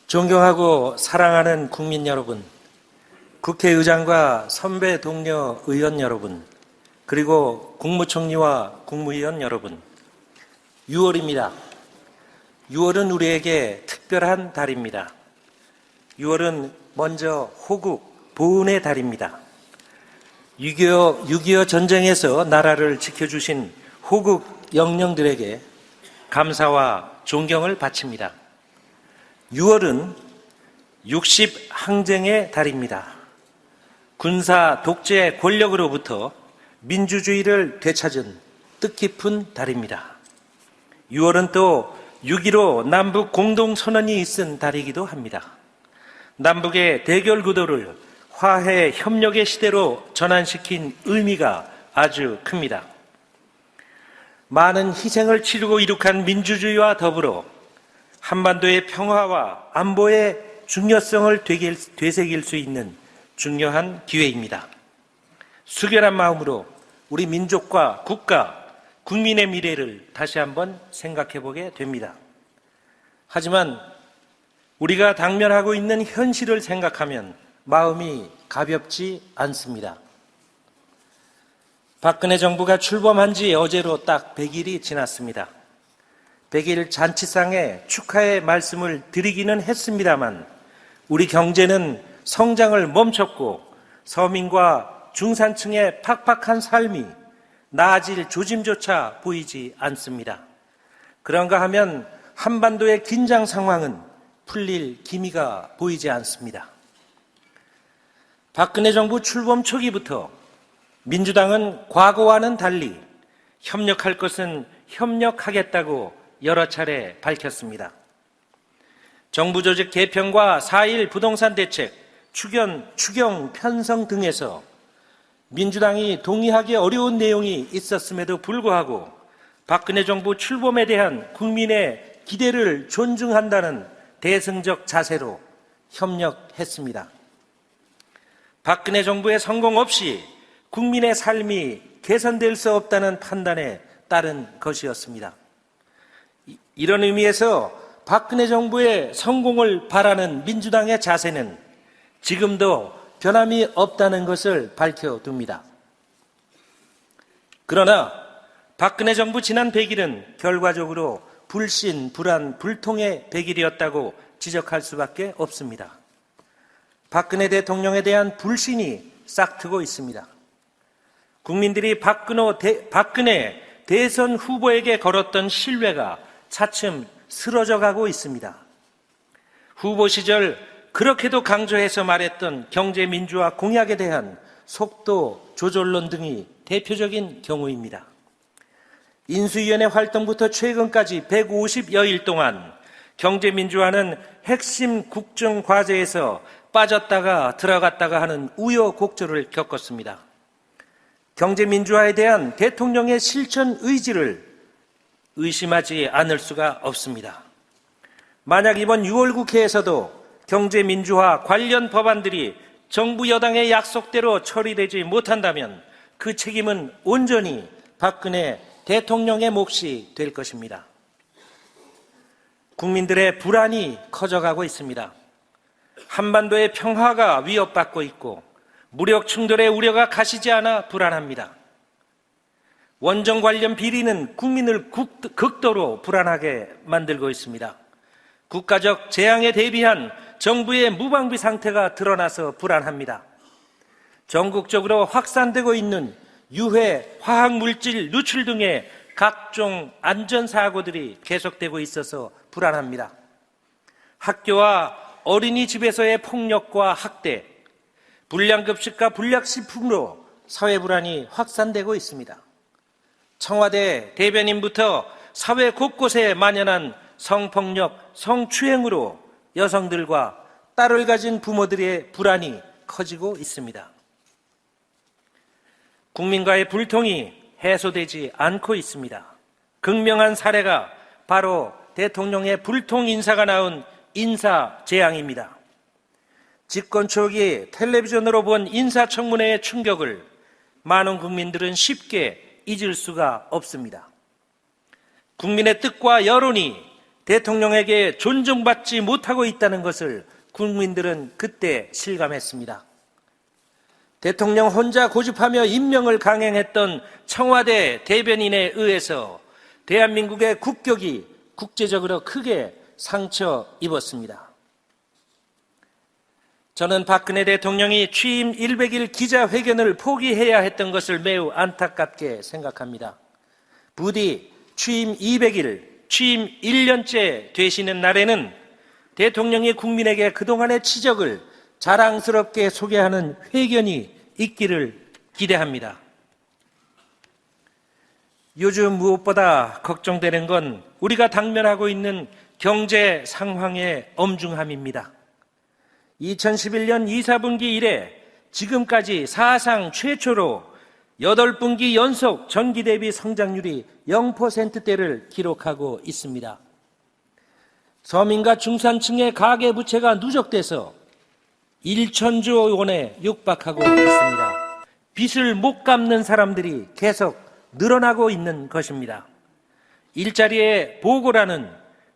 존경하고 사랑하는 국민 여러분, 국회의장과 선배 동료 의원 여러분, 그리고 국무총리와 국무위원 여러분, 6월입니다. 6월은 우리에게 특별한 달입니다. 6월은 먼저 호국, 보훈의 달입니다. 6.25 전쟁에서 나라를 지켜주신 호국 영령들에게 감사와 존경을 바칩니다. 6월은 60 항쟁의 달입니다. 군사 독재 권력으로부터 민주주의를 되찾은 뜻깊은 달입니다. 6월은 또 6.15 남북 공동선언이 있은 달이기도 합니다. 남북의 대결 구도를 화해 협력의 시대로 전환시킨 의미가 아주 큽니다. 많은 희생을 치르고 이룩한 민주주의와 더불어 한반도의 평화와 안보의 중요성을 되새길 수 있는 중요한 기회입니다. 숙연한 마음으로 우리 민족과 국가, 국민의 미래를 다시 한번 생각해 보게 됩니다. 하지만 우리가 당면하고 있는 현실을 생각하면 마음이 가볍지 않습니다. 박근혜 정부가 출범한 지 어제로 딱 100일이 지났습니다. 100일 잔치상에 축하의 말씀을 드리기는 했습니다만 우리 경제는 성장을 멈췄고 서민과 중산층의 팍팍한 삶이 나아질 조짐조차 보이지 않습니다. 그런가 하면 한반도의 긴장 상황은 풀릴 기미가 보이지 않습니다. 박근혜 정부 출범 초기부터 민주당은 과거와는 달리 협력할 것은 협력하겠다고 여러 차례 밝혔습니다. 정부 조직 개편과 4.1 부동산 대책, 추경 편성 등에서 민주당이 동의하기 어려운 내용이 있었음에도 불구하고 박근혜 정부 출범에 대한 국민의 기대를 존중한다는 대승적 자세로 협력했습니다. 박근혜 정부의 성공 없이 국민의 삶이 개선될 수 없다는 판단에 따른 것이었습니다. 이런 의미에서 박근혜 정부의 성공을 바라는 민주당의 자세는 지금도 변함이 없다는 것을 밝혀둡니다. 그러나 박근혜 정부 지난 100일은 결과적으로 불신, 불안, 불통의 100일이었다고 지적할 수밖에 없습니다. 박근혜 대통령에 대한 불신이 싹트고 있습니다. 국민들이 박근혜 대선 후보에게 걸었던 신뢰가 차츰 쓰러져 가고 있습니다. 후보 시절 그렇게도 강조해서 말했던 경제민주화 공약에 대한 속도 조절론 등이 대표적인 경우입니다. 인수위원회 활동부터 최근까지 150여일 동안 경제민주화는 핵심 국정과제에서 빠졌다가 들어갔다가 하는 우여곡절을 겪었습니다. 경제민주화에 대한 대통령의 실천 의지를 의심하지 않을 수가 없습니다. 만약 이번 6월 국회에서도 경제민주화 관련 법안들이 정부 여당의 약속대로 처리되지 못한다면 그 책임은 온전히 박근혜 대통령의 몫이 될 것입니다. 국민들의 불안이 커져가고 있습니다. 한반도의 평화가 위협받고 있고 무력 충돌의 우려가 가시지 않아 불안합니다. 원전 관련 비리는 국민을 극도로 불안하게 만들고 있습니다. 국가적 재앙에 대비한 정부의 무방비 상태가 드러나서 불안합니다. 전국적으로 확산되고 있는 유해, 화학물질 누출 등의 각종 안전사고들이 계속되고 있어서 불안합니다. 학교와 어린이집에서의 폭력과 학대, 불량급식과 불량식품으로 사회불안이 확산되고 있습니다. 청와대 대변인부터 사회 곳곳에 만연한 성폭력, 성추행으로 여성들과 딸을 가진 부모들의 불안이 커지고 있습니다. 국민과의 불통이 해소되지 않고 있습니다. 극명한 사례가 바로 대통령의 불통 인사가 나온 인사재앙입니다. 집권 초기 텔레비전으로 본 인사청문회의 충격을 많은 국민들은 쉽게 잊을 수가 없습니다. 국민의 뜻과 여론이 대통령에게 존중받지 못하고 있다는 것을 국민들은 그때 실감했습니다. 대통령 혼자 고집하며 임명을 강행했던 청와대 대변인에 의해서 대한민국의 국격이 국제적으로 크게 상처 입었습니다. 저는 박근혜 대통령이 취임 100일 기자회견을 포기해야 했던 것을 매우 안타깝게 생각합니다. 부디 취임 200일, 취임 1년째 되시는 날에는 대통령이 국민에게 그동안의 치적을 자랑스럽게 소개하는 회견이 있기를 기대합니다. 요즘 무엇보다 걱정되는 건 우리가 당면하고 있는 경제 상황의 엄중함입니다. 2011년 2, 4분기 이래 지금까지 사상 최초로 8분기 연속 전기 대비 성장률이 0%대를 기록하고 있습니다. 서민과 중산층의 가계부채가 누적돼서 1천조 원에 육박하고 있습니다. 빚을 못 갚는 사람들이 계속 늘어나고 있는 것입니다. 일자리의 보고라는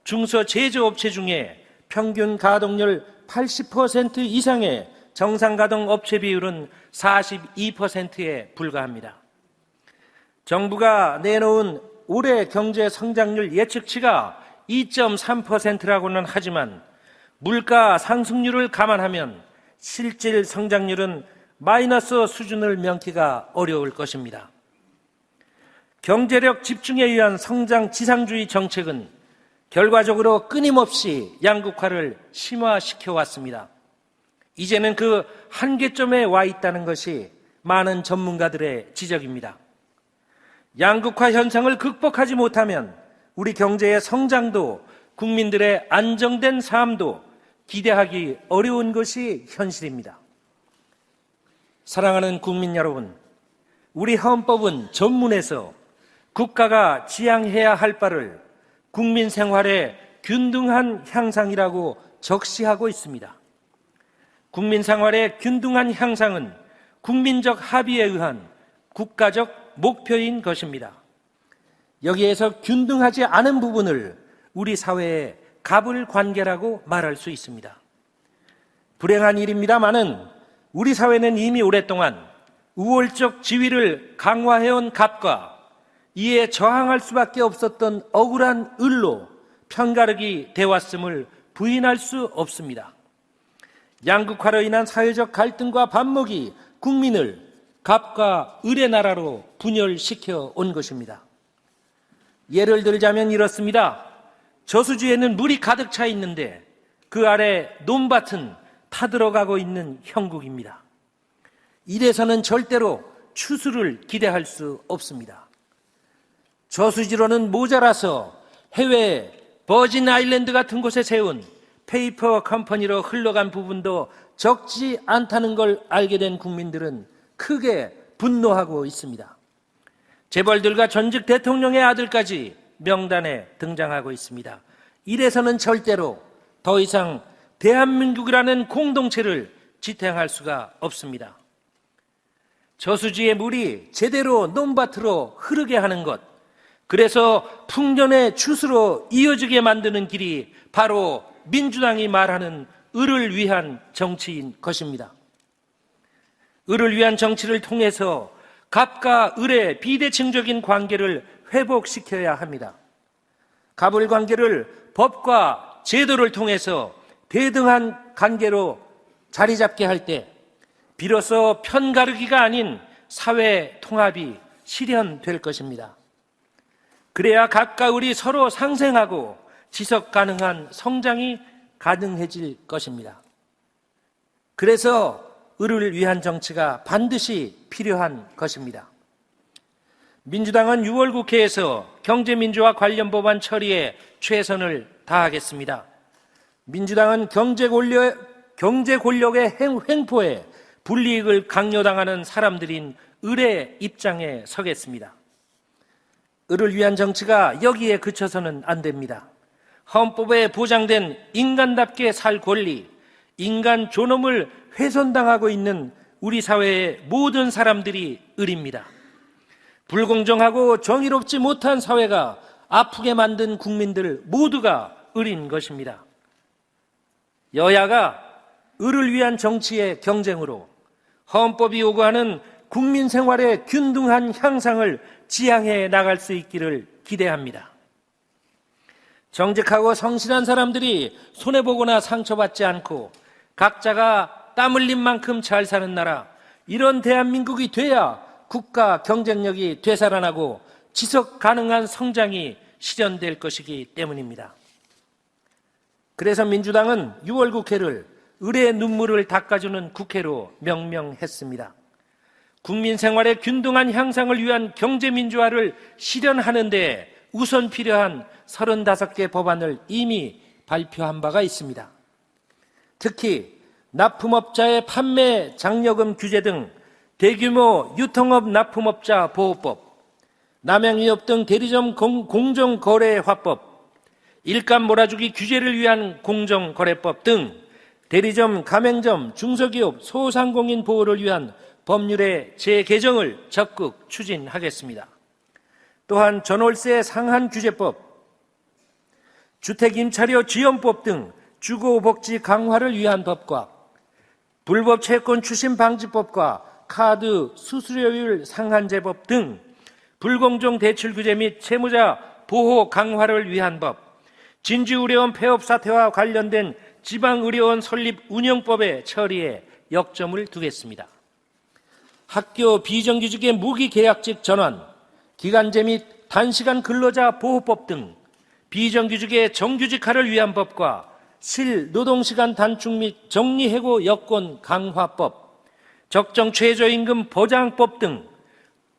중소제조업체 중에 평균 가동률 80% 이상의 정상가동 업체 비율은 42%에 불과합니다. 정부가 내놓은 올해 경제 성장률 예측치가 2.3%라고는 하지만 물가 상승률을 감안하면 실질 성장률은 마이너스 수준을 명기가 어려울 것입니다. 경제력 집중에 의한 성장 지상주의 정책은 결과적으로 끊임없이 양극화를 심화시켜 왔습니다. 이제는 그 한계점에 와 있다는 것이 많은 전문가들의 지적입니다. 양극화 현상을 극복하지 못하면 우리 경제의 성장도 국민들의 안정된 삶도 기대하기 어려운 것이 현실입니다. 사랑하는 국민 여러분, 우리 헌법은 전문에서 국가가 지향해야 할 바를 국민 생활의 균등한 향상이라고 적시하고 있습니다. 국민 생활의 균등한 향상은 국민적 합의에 의한 국가적 목표인 것입니다. 여기에서 균등하지 않은 부분을 우리 사회의 갑을 관계라고 말할 수 있습니다. 불행한 일입니다마는 우리 사회는 이미 오랫동안 우월적 지위를 강화해온 갑과 이에 저항할 수밖에 없었던 억울한 을로 편가르기 되었음을 부인할 수 없습니다. 양극화로 인한 사회적 갈등과 반목이 국민을 갑과 을의 나라로 분열시켜 온 것입니다. 예를 들자면 이렇습니다. 저수지에는 물이 가득 차 있는데 그 아래 논밭은 타들어가고 있는 형국입니다. 이래서는 절대로 추수를 기대할 수 없습니다. 저수지로는 모자라서 해외 버진 아일랜드 같은 곳에 세운 페이퍼 컴퍼니로 흘러간 부분도 적지 않다는 걸 알게 된 국민들은 크게 분노하고 있습니다. 재벌들과 전직 대통령의 아들까지 명단에 등장하고 있습니다. 이래서는 절대로 더 이상 대한민국이라는 공동체를 지탱할 수가 없습니다. 저수지의 물이 제대로 논밭으로 흐르게 하는 것, 그래서 풍년의 추수로 이어지게 만드는 길이 바로 민주당이 말하는 을을 위한 정치인 것입니다. 을을 위한 정치를 통해서 갑과 을의 비대칭적인 관계를 회복시켜야 합니다. 갑을 관계를 법과 제도를 통해서 대등한 관계로 자리 잡게 할 때 비로소 편가르기가 아닌 사회 통합이 실현될 것입니다. 그래야 갑과 을이 서로 상생하고 지속 가능한 성장이 가능해질 것입니다. 그래서 을을 위한 정치가 반드시 필요한 것입니다. 민주당은 6월 국회에서 경제민주화 관련 법안 처리에 최선을 다하겠습니다. 민주당은 경제 권력의 횡포에 불이익을 강요당하는 사람들인 을의 입장에 서겠습니다. 을을 위한 정치가 여기에 그쳐서는 안 됩니다. 헌법에 보장된 인간답게 살 권리, 인간 존엄을 훼손당하고 있는 우리 사회의 모든 사람들이 을입니다. 불공정하고 정의롭지 못한 사회가 아프게 만든 국민들 모두가 을인 것입니다. 여야가 을을 위한 정치의 경쟁으로 헌법이 요구하는 국민 생활의 균등한 향상을 지향해 나갈 수 있기를 기대합니다. 정직하고 성실한 사람들이 손해보거나 상처받지 않고 각자가 땀 흘린 만큼 잘 사는 나라, 이런 대한민국이 돼야 국가 경쟁력이 되살아나고 지속 가능한 성장이 실현될 것이기 때문입니다. 그래서 민주당은 6월 국회를 을의 눈물을 닦아주는 국회로 명명했습니다. 국민 생활의 균등한 향상을 위한 경제민주화를 실현하는 데 우선 필요한 35개 법안을 이미 발표한 바가 있습니다. 특히 납품업자의 판매 장려금 규제 등 대규모 유통업 납품업자 보호법, 남양유업 등 대리점 공정거래화법, 일감 몰아주기 규제를 위한 공정거래법 등 대리점, 가맹점, 중소기업, 소상공인 보호를 위한 법률의 재개정을 적극 추진하겠습니다. 또한 전월세 상한 규제법, 주택임차료 지원법 등 주거복지 강화를 위한 법과 불법 채권 추심 방지법과 카드 수수료율 상한제법 등 불공정 대출 규제 및 채무자 보호 강화를 위한 법, 진주의료원 폐업 사태와 관련된 지방의료원 설립 운영법의 처리에 역점을 두겠습니다. 학교 비정규직의 무기계약직 전환, 기간제 및 단시간 근로자 보호법 등 비정규직의 정규직화를 위한 법과 실노동시간 단축 및 정리해고 여건 강화법, 적정 최저임금 보장법 등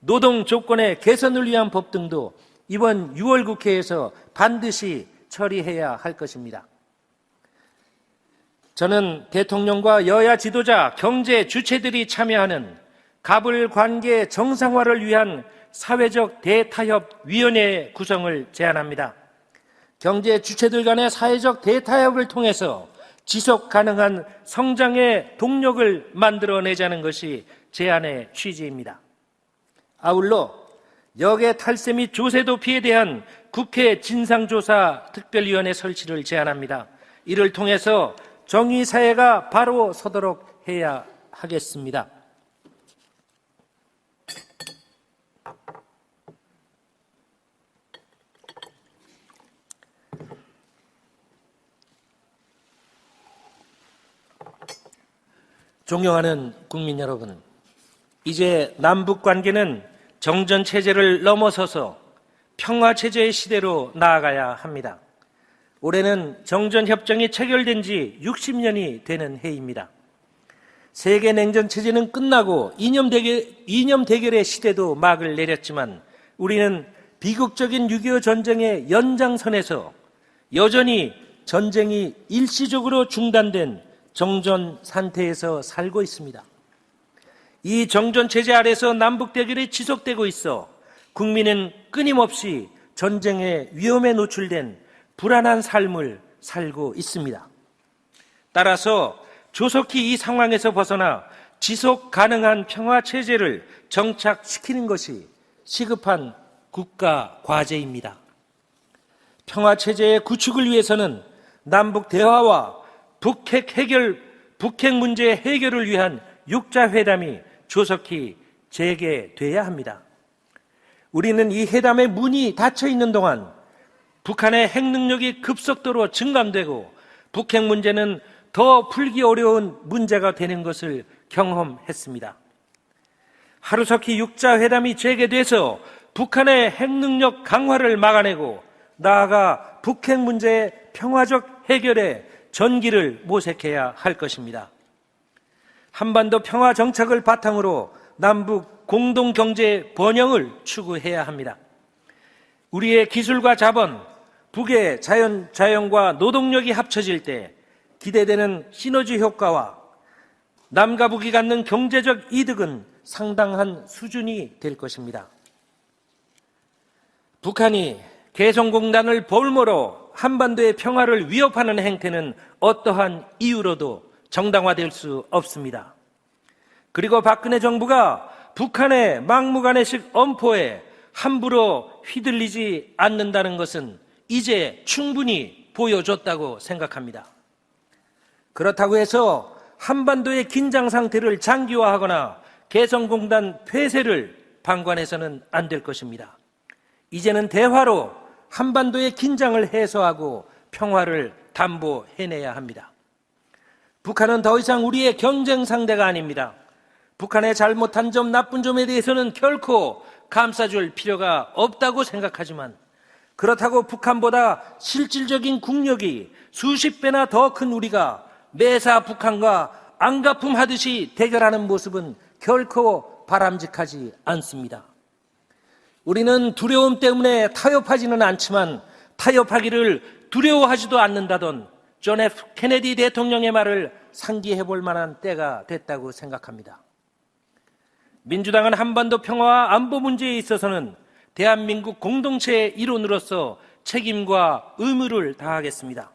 노동 조건의 개선을 위한 법 등도 이번 6월 국회에서 반드시 처리해야 할 것입니다. 저는 대통령과 여야 지도자, 경제 주체들이 참여하는 갑을 관계 정상화를 위한 사회적 대타협위원회 구성을 제안합니다. 경제 주체들 간의 사회적 대타협을 통해서 지속 가능한 성장의 동력을 만들어내자는 것이 제안의 취지입니다. 아울러 역의 탈세 및 조세 도피에 대한 국회 진상조사 특별위원회 설치를 제안합니다. 이를 통해서 정의사회가 바로 서도록 해야 하겠습니다. 존경하는 국민 여러분, 이제 남북 관계는 정전 체제를 넘어서서 평화 체제의 시대로 나아가야 합니다. 올해는 정전 협정이 체결된 지 60년이 되는 해입니다. 세계 냉전 체제는 끝나고 이념 대결의 시대도 막을 내렸지만 우리는 비극적인 6.25 전쟁의 연장선에서 여전히 전쟁이 일시적으로 중단된 정전 상태에서 살고 있습니다. 이 정전 체제 아래서 남북 대결이 지속되고 있어 국민은 끊임없이 전쟁의 위험에 노출된 불안한 삶을 살고 있습니다. 따라서 조속히 이 상황에서 벗어나 지속 가능한 평화 체제를 정착시키는 것이 시급한 국가 과제입니다. 평화 체제의 구축을 위해서는 남북 대화와 북핵 문제 해결을 위한 6자 회담이 조속히 재개돼야 합니다. 우리는 이 회담의 문이 닫혀 있는 동안 북한의 핵 능력이 급속도로 증강되고 북핵 문제는 더 풀기 어려운 문제가 되는 것을 경험했습니다. 하루속히 6자 회담이 재개돼서 북한의 핵 능력 강화를 막아내고 나아가 북핵 문제의 평화적 해결에 전기를 모색해야 할 것입니다. 한반도 평화 정착을 바탕으로 남북 공동경제 번영을 추구해야 합니다. 우리의 기술과 자본, 북의 자연과 노동력이 합쳐질 때 기대되는 시너지 효과와 남과 북이 갖는 경제적 이득은 상당한 수준이 될 것입니다. 북한이 개성공단을 볼모로 한반도의 평화를 위협하는 행태는 어떠한 이유로도 정당화될 수 없습니다. 그리고 박근혜 정부가 북한의 막무가내식 엄포에 함부로 휘둘리지 않는다는 것은 이제 충분히 보여줬다고 생각합니다. 그렇다고 해서 한반도의 긴장 상태를 장기화하거나 개성공단 폐쇄를 방관해서는 안 될 것입니다. 이제는 대화로 한반도의 긴장을 해소하고 평화를 담보해내야 합니다. 북한은 더 이상 우리의 경쟁 상대가 아닙니다. 북한의 잘못한 점, 나쁜 점에 대해서는 결코 감싸줄 필요가 없다고 생각하지만, 그렇다고 북한보다 실질적인 국력이 수십 배나 더 큰 우리가 매사 북한과 앙가품하듯이 대결하는 모습은 결코 바람직하지 않습니다. 우리는 두려움 때문에 타협하지는 않지만 타협하기를 두려워하지도 않는다던 존 F. 케네디 대통령의 말을 상기해 볼 만한 때가 됐다고 생각합니다. 민주당은 한반도 평화와 안보 문제에 있어서는 대한민국 공동체의 일원으로서 책임과 의무를 다하겠습니다.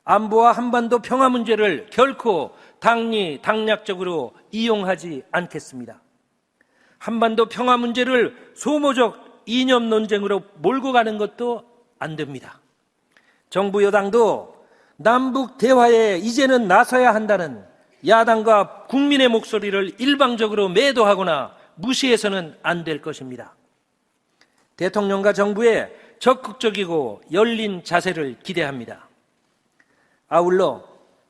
안보와 한반도 평화 문제를 결코 당리당략적으로 이용하지 않겠습니다. 한반도 평화 문제를 소모적 이념 논쟁으로 몰고 가는 것도 안 됩니다. 정부 여당도 남북 대화에 이제는 나서야 한다는 야당과 국민의 목소리를 일방적으로 매도하거나 무시해서는 안 될 것입니다. 대통령과 정부의 적극적이고 열린 자세를 기대합니다. 아울러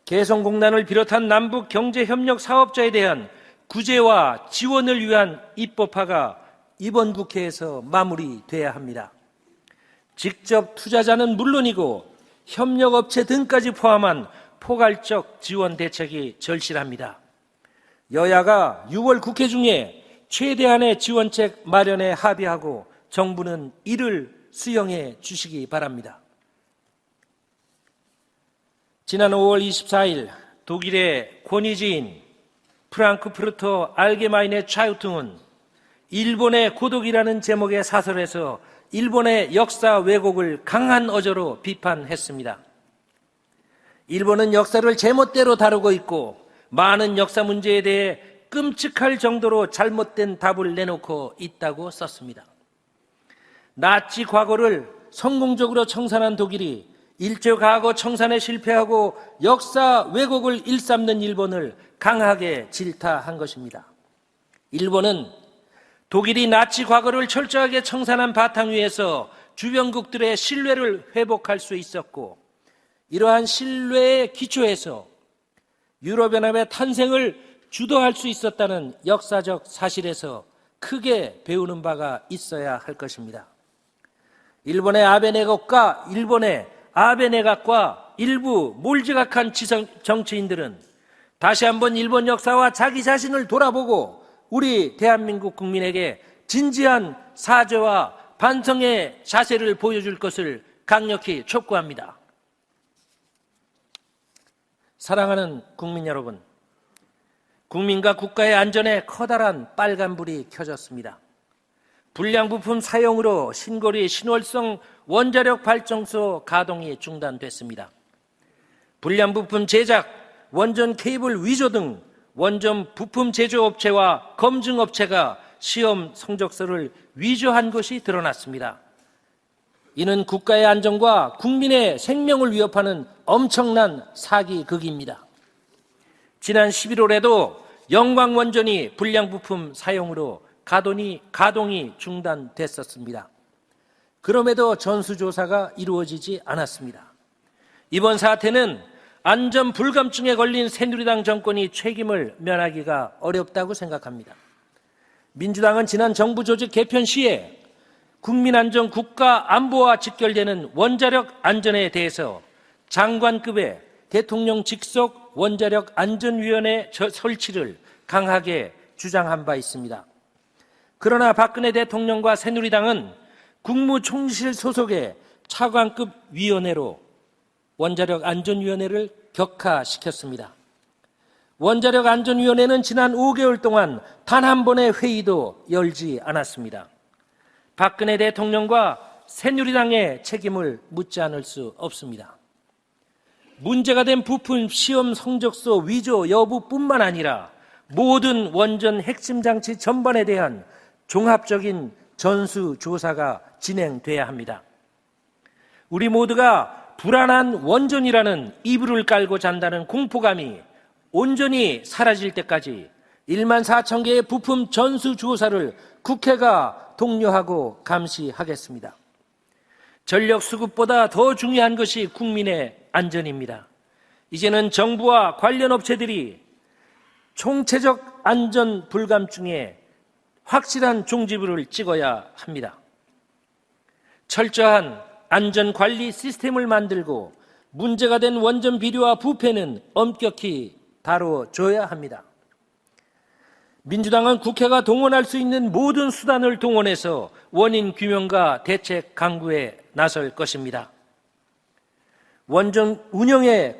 개성공단을 비롯한 남북 경제협력 사업자에 대한 구제와 지원을 위한 입법화가 이번 국회에서 마무리돼야 합니다. 직접 투자자는 물론이고 협력업체 등까지 포함한 포괄적 지원 대책이 절실합니다. 여야가 6월 국회 중에 최대한의 지원책 마련에 합의하고 정부는 이를 수용해 주시기 바랍니다. 지난 5월 24일 독일의 권위지인 프랑크푸르터 알게마인의 차유퉁은 일본의 고독이라는 제목의 사설에서 일본의 역사 왜곡을 강한 어조로 비판했습니다. 일본은 역사를 제멋대로 다루고 있고 많은 역사 문제에 대해 끔찍할 정도로 잘못된 답을 내놓고 있다고 썼습니다. 나치 과거를 성공적으로 청산한 독일이 일제과거 청산에 실패하고 역사 왜곡을 일삼는 일본을 강하게 질타한 것입니다. 일본은 독일이 나치 과거를 철저하게 청산한 바탕 위에서 주변국들의 신뢰를 회복할 수 있었고, 이러한 신뢰에 기초해서 유럽연합의 탄생을 주도할 수 있었다는 역사적 사실에서 크게 배우는 바가 있어야 할 것입니다. 일본의 아베 내각과 일부 몰지각한 정치인들은 다시 한번 일본 역사와 자기 자신을 돌아보고 우리 대한민국 국민에게 진지한 사죄와 반성의 자세를 보여줄 것을 강력히 촉구합니다. 사랑하는 국민 여러분, 국민과 국가의 안전에 커다란 빨간불이 켜졌습니다. 불량 부품 사용으로 신고리 신월성 원자력 발전소 가동이 중단됐습니다. 불량 부품 제작, 원전 케이블 위조 등 원전 부품 제조업체와 검증업체가 시험 성적서를 위조한 것이 드러났습니다. 이는 국가의 안전과 국민의 생명을 위협하는 엄청난 사기극입니다. 지난 11월에도 영광원전이 불량 부품 사용으로 가동이 중단됐었습니다. 그럼에도 전수조사가 이루어지지 않았습니다. 이번 사태는 안전 불감증에 걸린 새누리당 정권이 책임을 면하기가 어렵다고 생각합니다. 민주당은 지난 정부 조직 개편 시에 국민안전 국가 안보와 직결되는 원자력 안전에 대해서 장관급의 대통령 직속 원자력 안전위원회 설치를 강하게 주장한 바 있습니다. 그러나 박근혜 대통령과 새누리당은 국무총실 소속의 차관급 위원회로 원자력 안전위원회를 격하시켰습니다. 원자력 안전위원회는 지난 5개월 동안 단 한 번의 회의도 열지 않았습니다. 박근혜 대통령과 새누리당의 책임을 묻지 않을 수 없습니다. 문제가 된 부품 시험 성적서 위조 여부뿐만 아니라 모든 원전 핵심 장치 전반에 대한 종합적인 전수조사가 진행돼야 합니다. 우리 모두가 불안한 원전이라는 이불을 깔고 잔다는 공포감이 온전히 사라질 때까지 1만 4천 개의 부품 전수조사를 국회가 독려하고 감시하겠습니다. 전력 수급보다 더 중요한 것이 국민의 안전입니다. 이제는 정부와 관련 업체들이 총체적 안전 불감증에 확실한 종지부를 찍어야 합니다. 철저한 안전관리 시스템을 만들고 문제가 된 원전 비리와 부패는 엄격히 다뤄줘야 합니다. 민주당은 국회가 동원할 수 있는 모든 수단을 동원해서 원인 규명과 대책 강구에 나설 것입니다. 원전 운영에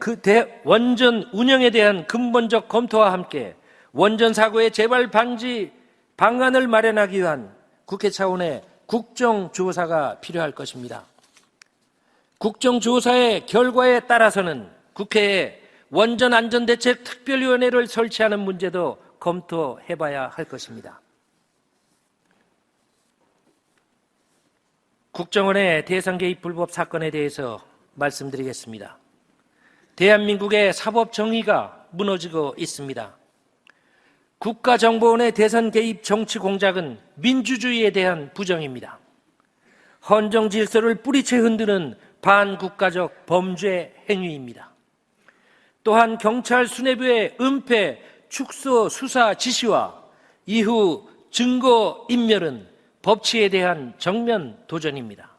대한 근본적 검토와 함께 원전 사고의 재발 방지 방안을 마련하기 위한 국회 차원의 국정조사가 필요할 것입니다. 국정조사의 결과에 따라서는 국회에 원전안전대책 특별위원회를 설치하는 문제도 검토해봐야 할 것입니다. 국정원의 대선 개입 불법 사건에 대해서 말씀드리겠습니다. 대한민국의 사법 정의가 무너지고 있습니다. 국가정보원의 대선 개입 정치 공작은 민주주의에 대한 부정입니다. 헌정 질서를 뿌리채 흔드는 반국가적 범죄 행위입니다. 또한 경찰 수뇌부의 은폐, 축소, 수사 지시와 이후 증거 인멸은 법치에 대한 정면 도전입니다.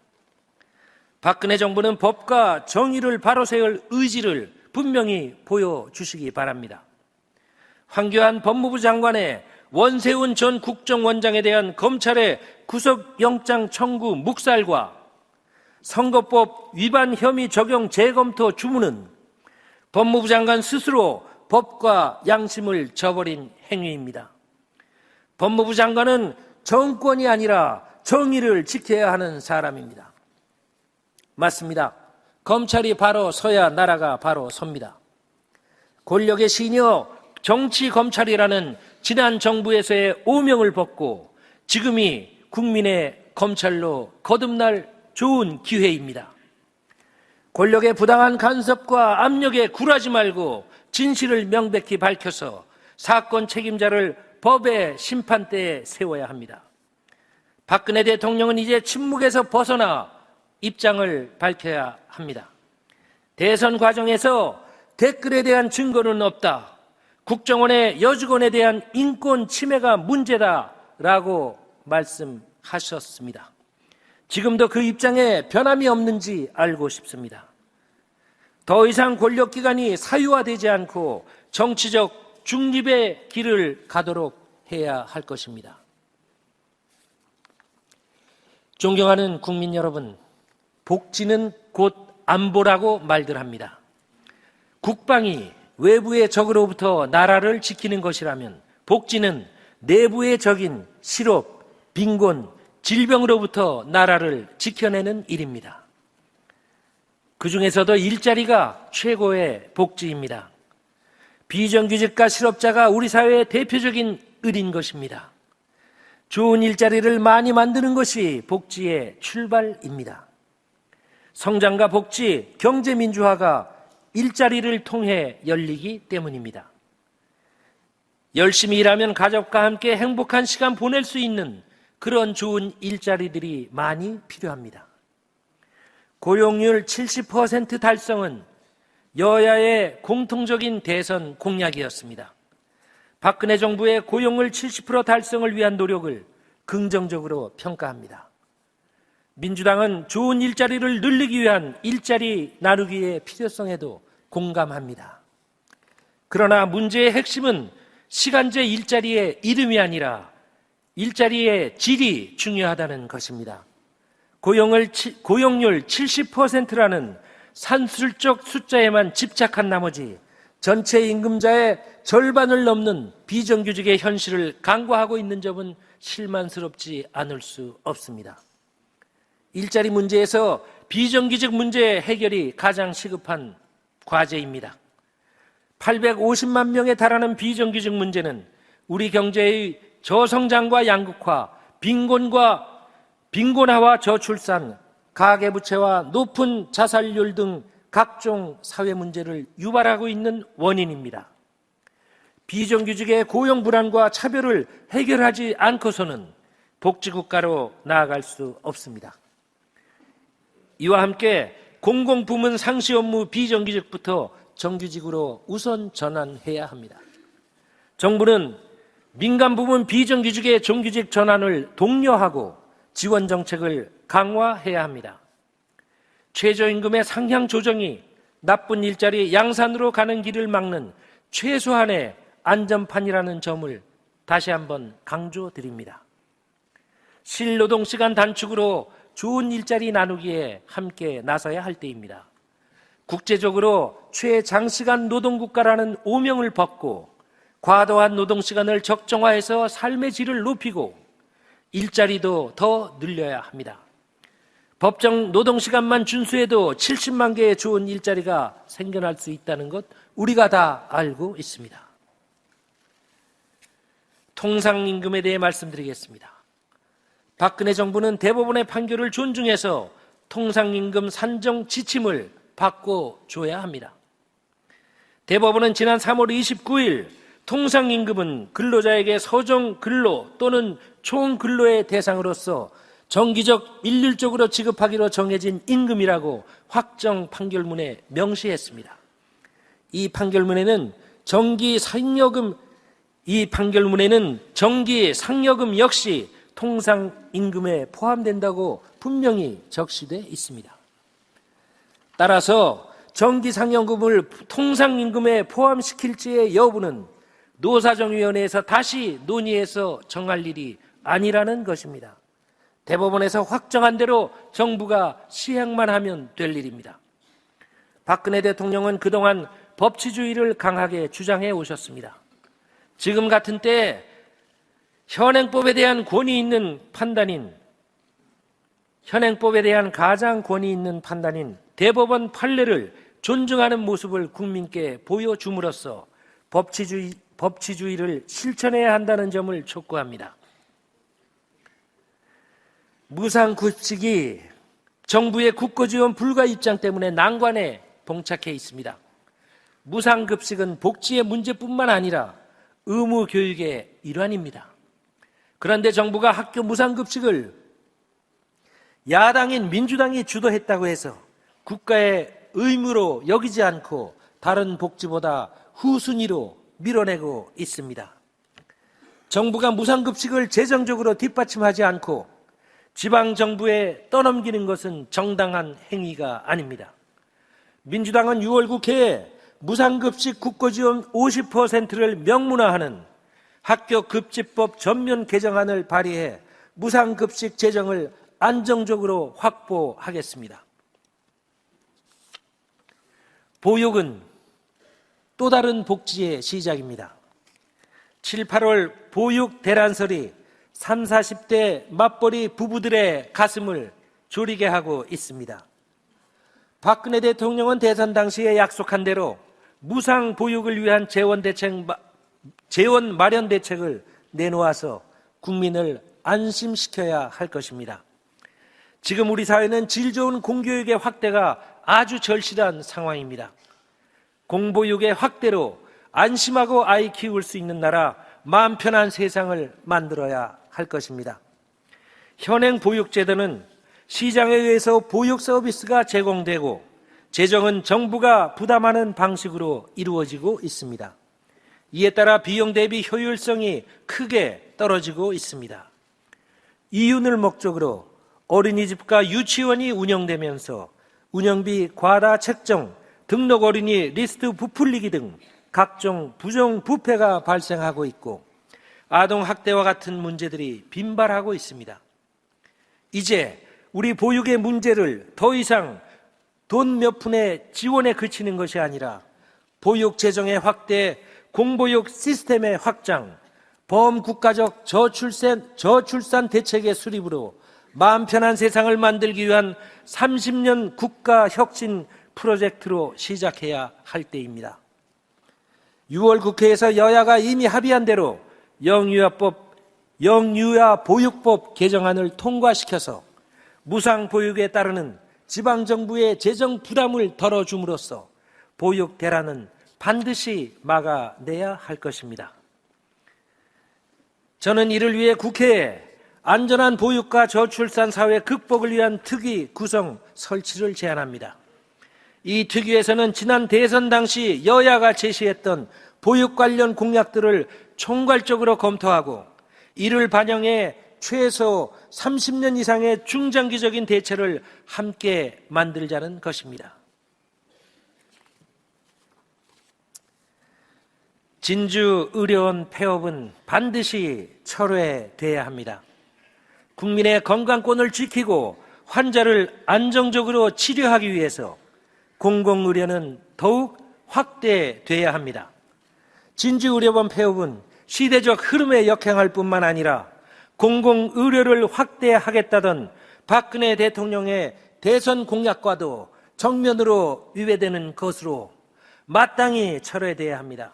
박근혜 정부는 법과 정의를 바로 세울 의지를 분명히 보여주시기 바랍니다. 황교안 법무부 장관의 원세훈 전 국정원장에 대한 검찰의 구속영장 청구 묵살과 선거법 위반 혐의 적용 재검토 주문은 법무부 장관 스스로 법과 양심을 저버린 행위입니다. 법무부 장관은 정권이 아니라 정의를 지켜야 하는 사람입니다. 맞습니다. 검찰이 바로 서야 나라가 바로 섭니다. 권력의 시녀 정치검찰이라는 지난 정부에서의 오명을 벗고 지금이 국민의 검찰로 거듭날 좋은 기회입니다. 권력의 부당한 간섭과 압력에 굴하지 말고 진실을 명백히 밝혀서 사건 책임자를 법의 심판대에 세워야 합니다. 박근혜 대통령은 이제 침묵에서 벗어나 입장을 밝혀야 합니다. 대선 과정에서 댓글에 대한 증거는 없다. 국정원의 여직원에 대한 인권 침해가 문제다라고 말씀하셨습니다. 지금도 그 입장에 변함이 없는지 알고 싶습니다. 더 이상 권력기관이 사유화되지 않고 정치적 중립의 길을 가도록 해야 할 것입니다. 존경하는 국민 여러분, 복지는 곧 안보라고 말들 합니다. 국방이 외부의 적으로부터 나라를 지키는 것이라면 복지는 내부의 적인 실업, 빈곤, 질병으로부터 나라를 지켜내는 일입니다. 그 중에서도 일자리가 최고의 복지입니다. 비정규직과 실업자가 우리 사회의 대표적인 을인 것입니다. 좋은 일자리를 많이 만드는 것이 복지의 출발입니다. 성장과 복지, 경제민주화가 일자리를 통해 열리기 때문입니다. 열심히 일하면 가족과 함께 행복한 시간 보낼 수 있는 그런 좋은 일자리들이 많이 필요합니다. 고용률 70% 달성은 여야의 공통적인 대선 공약이었습니다. 박근혜 정부의 고용률 70% 달성을 위한 노력을 긍정적으로 평가합니다. 민주당은 좋은 일자리를 늘리기 위한 일자리 나누기의 필요성에도 공감합니다. 그러나 문제의 핵심은 시간제 일자리의 이름이 아니라 일자리의 질이 중요하다는 것입니다. 고용률 70%라는 산술적 숫자에만 집착한 나머지 전체 임금자의 절반을 넘는 비정규직의 현실을 간과하고 있는 점은 실망스럽지 않을 수 없습니다. 일자리 문제에서 비정규직 문제 해결이 가장 시급한 과제입니다. 850만 명에 달하는 비정규직 문제는 우리 경제의 저성장과 양극화, 빈곤화와 저출산, 가계부채와 높은 자살률 등 각종 사회 문제를 유발하고 있는 원인입니다. 비정규직의 고용 불안과 차별을 해결하지 않고서는 복지국가로 나아갈 수 없습니다. 이와 함께 공공부문 상시 업무 비정규직부터 정규직으로 우선 전환해야 합니다. 정부는 민간부문 비정규직의 정규직 전환을 독려하고 지원 정책을 강화해야 합니다. 최저임금의 상향 조정이 나쁜 일자리 양산으로 가는 길을 막는 최소한의 안전판이라는 점을 다시 한번 강조드립니다. 실노동시간 단축으로 좋은 일자리 나누기에 함께 나서야 할 때입니다. 국제적으로 최장시간 노동국가라는 오명을 벗고 과도한 노동시간을 적정화해서 삶의 질을 높이고 일자리도 더 늘려야 합니다. 법정 노동시간만 준수해도 70만 개의 좋은 일자리가 생겨날 수 있다는 것 우리가 다 알고 있습니다. 통상임금에 대해 말씀드리겠습니다. 박근혜 정부는 대법원의 판결을 존중해서 통상임금 산정 지침을 바꿔줘야 합니다. 대법원은 지난 3월 29일 통상임금은 근로자에게 서정 근로 또는 총근로의 대상으로서 정기적 일률적으로 지급하기로 정해진 임금이라고 확정 판결문에 명시했습니다. 이 판결문에는 정기 상여금 역시 통상임금에 포함된다고 분명히 적시되어 있습니다. 따라서 정기 상여금을 통상임금에 포함시킬지의 여부는 노사정위원회에서 다시 논의해서 정할 일이 아니라는 것입니다. 대법원에서 확정한 대로 정부가 시행만 하면 될 일입니다. 박근혜 대통령은 그동안 법치주의를 강하게 주장해 오셨습니다. 지금 같은 때에 현행법에 대한 가장 권위 있는 판단인 대법원 판례를 존중하는 모습을 국민께 보여줌으로써 법치주의를 실천해야 한다는 점을 촉구합니다. 무상급식이 정부의 국고지원 불가 입장 때문에 난관에 봉착해 있습니다. 무상급식은 복지의 문제뿐만 아니라 의무교육의 일환입니다. 그런데 정부가 학교 무상급식을 야당인 민주당이 주도했다고 해서 국가의 의무로 여기지 않고 다른 복지보다 후순위로 밀어내고 있습니다. 정부가 무상급식을 재정적으로 뒷받침하지 않고 지방정부에 떠넘기는 것은 정당한 행위가 아닙니다. 민주당은 6월 국회에 무상급식 국고지원 50%를 명문화하는 학교급지법 전면 개정안을 발의해 무상급식 재정을 안정적으로 확보하겠습니다. 보육은 또 다른 복지의 시작입니다. 7, 8월 보육 대란설이 30, 40대 맞벌이 부부들의 가슴을 졸이게 하고 있습니다. 박근혜 대통령은 대선 당시에 약속한 대로 무상 보육을 위한 재원 마련 대책을 내놓아서 국민을 안심시켜야 할 것입니다. 지금 우리 사회는 질 좋은 공교육의 확대가 아주 절실한 상황입니다. 공보육의 확대로 안심하고 아이 키울 수 있는 나라, 마음 편한 세상을 만들어야 할 것입니다. 현행 보육제도는 시장에 의해서 보육 서비스가 제공되고 재정은 정부가 부담하는 방식으로 이루어지고 있습니다. 이에 따라 비용 대비 효율성이 크게 떨어지고 있습니다. 이윤을 목적으로 어린이집과 유치원이 운영되면서 운영비 과다 책정, 등록 어린이 리스트 부풀리기 등 각종 부정 부패가 발생하고 있고 아동 학대와 같은 문제들이 빈발하고 있습니다. 이제 우리 보육의 문제를 더 이상 돈 몇 푼의 지원에 그치는 것이 아니라 보육 재정의 확대, 공보육 시스템의 확장, 범국가적 저출산 대책의 수립으로 마음 편한 세상을 만들기 위한 30년 국가 혁신 프로젝트로 시작해야 할 때입니다. 6월 국회에서 여야가 이미 합의한 대로 영유아 보육법 개정안을 통과시켜서 무상보육에 따르는 지방정부의 재정 부담을 덜어줌으로써 보육 대란은 반드시 막아내야 할 것입니다. 저는 이를 위해 국회에 안전한 보육과 저출산 사회 극복을 위한 특위 구성 설치를 제안합니다. 이 특위에서는 지난 대선 당시 여야가 제시했던 보육 관련 공약들을 총괄적으로 검토하고 이를 반영해 최소 30년 이상의 중장기적인 대책을 함께 만들자는 것입니다. 진주의료원 폐업은 반드시 철회돼야 합니다. 국민의 건강권을 지키고 환자를 안정적으로 치료하기 위해서 공공의료는 더욱 확대돼야 합니다. 진주의료원 폐업은 시대적 흐름에 역행할 뿐만 아니라 공공의료를 확대하겠다던 박근혜 대통령의 대선 공약과도 정면으로 위배되는 것으로 마땅히 철회돼야 합니다.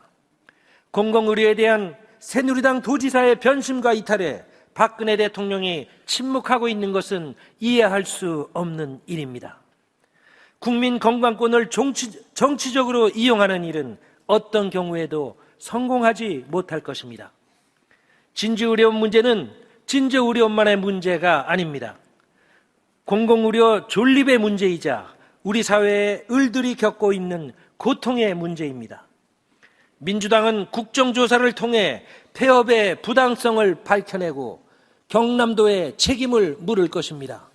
공공의료에 대한 새누리당 도지사의 변심과 이탈에 박근혜 대통령이 침묵하고 있는 것은 이해할 수 없는 일입니다. 국민 건강권을 정치적으로 이용하는 일은 어떤 경우에도 성공하지 못할 것입니다. 진주의료원 문제는 진주의료원만의 문제가 아닙니다. 공공의료 존립의 문제이자 우리 사회의 을들이 겪고 있는 고통의 문제입니다. 민주당은 국정조사를 통해 폐업의 부당성을 밝혀내고 경남도에 책임을 물을 것입니다.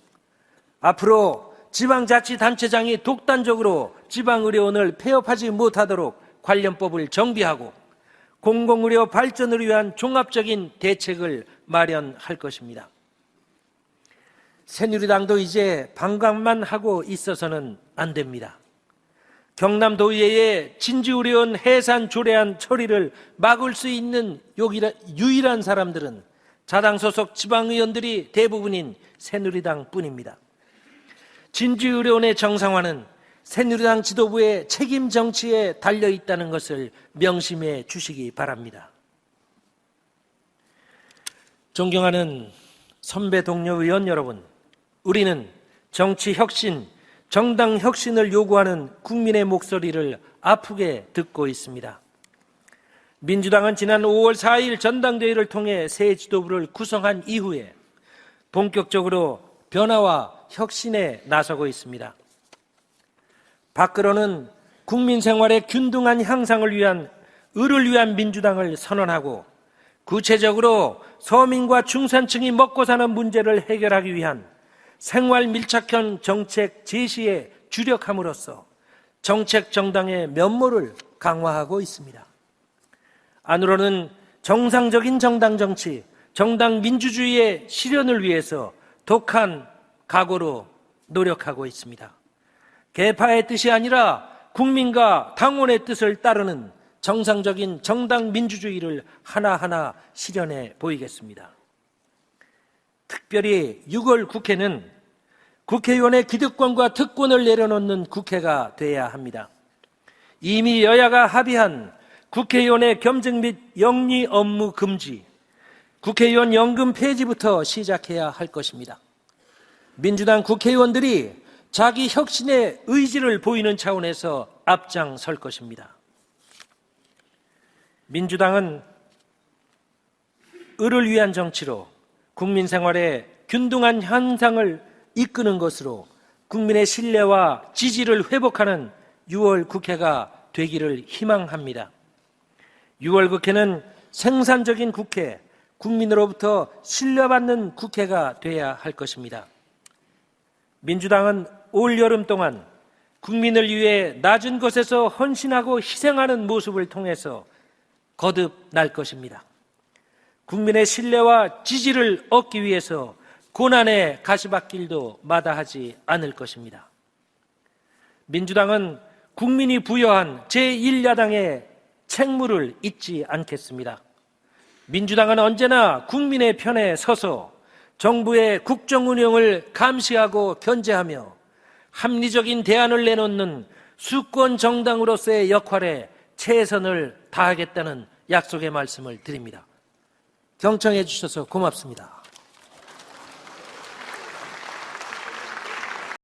앞으로 지방자치단체장이 독단적으로 지방의료원을 폐업하지 못하도록 관련법을 정비하고 공공의료 발전을 위한 종합적인 대책을 마련할 것입니다. 새누리당도 이제 방관만 하고 있어서는 안 됩니다. 경남도의회의 진주의료원 해산 조례안 처리를 막을 수 있는 유일한 사람들은 자당 소속 지방의원들이 대부분인 새누리당 뿐입니다. 진주의료원의 정상화는 새누리당 지도부의 책임 정치에 달려있다는 것을 명심해 주시기 바랍니다. 존경하는 선배 동료 의원 여러분, 우리는 정치 혁신, 정당 혁신을 요구하는 국민의 목소리를 아프게 듣고 있습니다. 민주당은 지난 5월 4일 전당대회를 통해 새 지도부를 구성한 이후에 본격적으로 변화와 혁신에 나서고 있습니다. 밖으로는 국민 생활의 균등한 향상을 위한 을을 위한 민주당을 선언하고 구체적으로 서민과 중산층이 먹고 사는 문제를 해결하기 위한 생활 밀착형 정책 제시에 주력함으로써 정책 정당의 면모를 강화하고 있습니다. 안으로는 정상적인 정당 정치, 정당 민주주의의 실현을 위해서 독한 각오로 노력하고 있습니다. 계파의 뜻이 아니라 국민과 당원의 뜻을 따르는 정상적인 정당 민주주의를 하나하나 실현해 보이겠습니다. 특별히 6월 국회는 국회의원의 기득권과 특권을 내려놓는 국회가 돼야 합니다. 이미 여야가 합의한 국회의원의 겸직 및 영리 업무 금지, 국회의원 연금 폐지부터 시작해야 할 것입니다. 민주당 국회의원들이 자기 혁신의 의지를 보이는 차원에서 앞장설 것입니다. 민주당은 을을 위한 정치로 국민 생활의 균등한 향상을 이끄는 것으로 국민의 신뢰와 지지를 회복하는 6월 국회가 되기를 희망합니다. 6월 국회는 생산적인 국회, 국민으로부터 신뢰받는 국회가 돼야 할 것입니다. 민주당은 올 여름 동안 국민을 위해 낮은 곳에서 헌신하고 희생하는 모습을 통해서 거듭날 것입니다. 국민의 신뢰와 지지를 얻기 위해서 고난의 가시밭길도 마다하지 않을 것입니다. 민주당은 국민이 부여한 제1야당의 책무를 잊지 않겠습니다. 민주당은 언제나 국민의 편에 서서 정부의 국정 운영을 감시하고 견제하며 합리적인 대안을 내놓는 수권 정당으로서의 역할에 최선을 다하겠다는 약속의 말씀을 드립니다. 경청해 주셔서 고맙습니다.